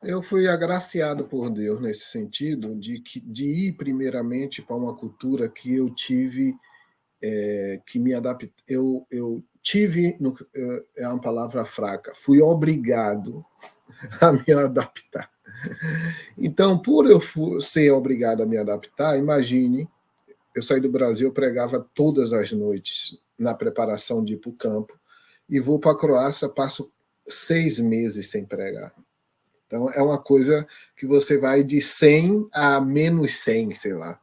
Eu fui agraciado por Deus nesse sentido de ir primeiramente para uma cultura que eu tive, que me adaptei. Eu tive, é uma palavra fraca, fui obrigado a me adaptar. Então, por eu ser obrigado a me adaptar, imagine, eu saí do Brasil, eu pregava todas as noites na preparação de ir para o campo, e vou para a Croácia, passo 6 meses sem pregar. Então, é uma coisa que você vai de 100 a menos 100, sei lá.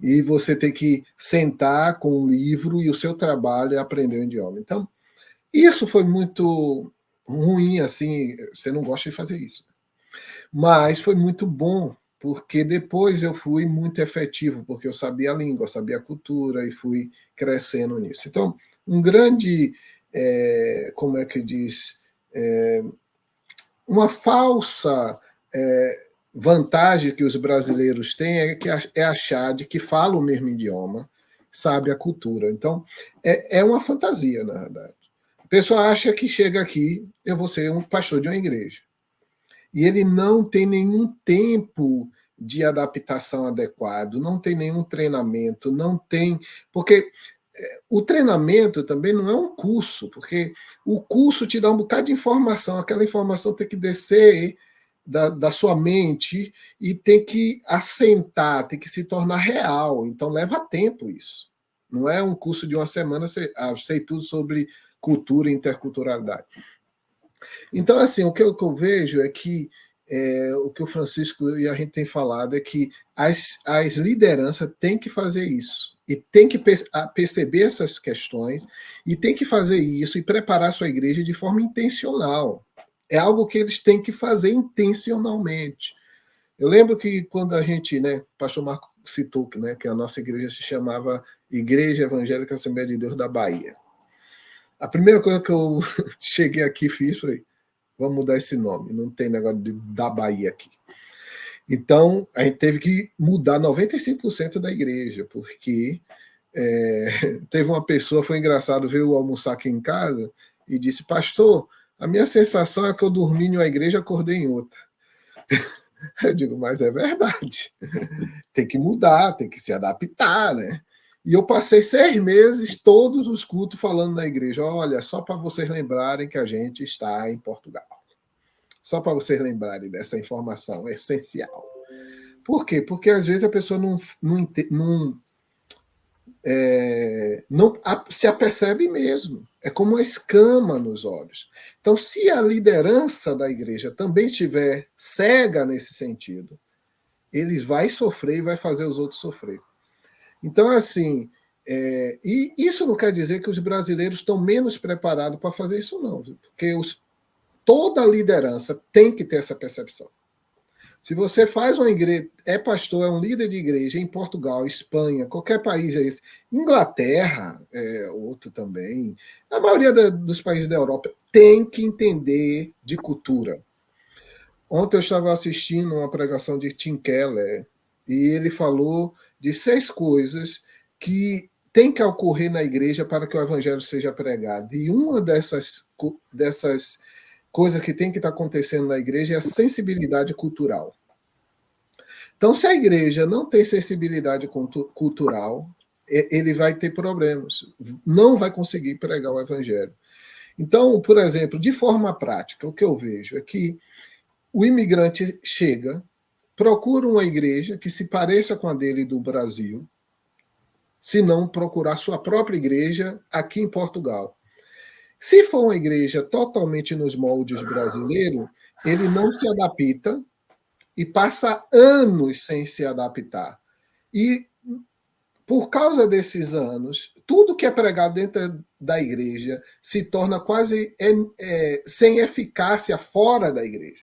E você tem que sentar com um livro e o seu trabalho é aprender o idioma. Então, isso foi muito ruim, assim, você não gosta de fazer isso. Mas foi muito bom, porque depois eu fui muito efetivo, porque eu sabia a língua, eu sabia a cultura e fui crescendo nisso. Então, um grande, como é que diz, é, uma falsa vantagem que os brasileiros têm é achar de que falam o mesmo idioma, sabe a cultura. Então, é uma fantasia, na verdade. A pessoa acha que chega aqui, eu vou ser um pastor de uma igreja. E ele não tem nenhum tempo de adaptação adequado, não tem nenhum treinamento, não tem. Porque o treinamento também não é um curso, porque o curso te dá um bocado de informação, aquela informação tem que descer da sua mente e tem que assentar, tem que se tornar real. Então leva tempo isso. Não é um curso de uma semana, sei tudo sobre cultura e interculturalidade. Então, assim, o que eu vejo é que o que o Francisco e a gente tem falado é que as lideranças têm que fazer isso. E tem que perceber essas questões, e tem que fazer isso e preparar a sua igreja de forma intencional. É algo que eles têm que fazer intencionalmente. Eu lembro que quando a gente, né, o pastor Marco citou que a nossa igreja se chamava Igreja Evangélica Assembleia de Deus da Bahia. A primeira coisa que eu cheguei aqui e fiz foi: vamos mudar esse nome, não tem negócio da Bahia aqui. Então, a gente teve que mudar 95% da igreja, porque teve uma pessoa, foi engraçado, veio almoçar aqui em casa e disse: pastor, a minha sensação é que eu dormi em uma igreja e acordei em outra. Eu digo: mas é verdade, tem que mudar, tem que se adaptar, né? E eu passei 6 meses, todos os cultos, falando na igreja: olha, só para vocês lembrarem que a gente está em Portugal. Só para vocês lembrarem dessa informação, é essencial. Por quê? Porque às vezes a pessoa não se apercebe mesmo. É como uma escama nos olhos. Então, se a liderança da igreja também estiver cega nesse sentido, eles vai sofrer e vai fazer os outros sofrer. Então, assim, e isso não quer dizer que os brasileiros estão menos preparados para fazer isso, não. Porque toda liderança tem que ter essa percepção. Se você faz uma igreja, é pastor, é um líder de igreja em Portugal, Espanha, qualquer país é esse, Inglaterra é outro também, a maioria dos países da Europa tem que entender de cultura. Ontem eu estava assistindo uma pregação de Tim Keller e ele falou de 6 coisas que tem que ocorrer na igreja para que o evangelho seja pregado. E uma dessas coisas que tem que estar acontecendo na igreja é a sensibilidade cultural. Então, se a igreja não tem sensibilidade cultural, ele vai ter problemas, não vai conseguir pregar o evangelho. Então, por exemplo, de forma prática, o que eu vejo é que o imigrante chega, procura uma igreja que se pareça com a dele do Brasil, se não procurar sua própria igreja aqui em Portugal. Se for uma igreja totalmente nos moldes brasileiros, ele não se adapta e passa anos sem se adaptar. E por causa desses anos, tudo que é pregado dentro da igreja se torna quase sem eficácia fora da igreja.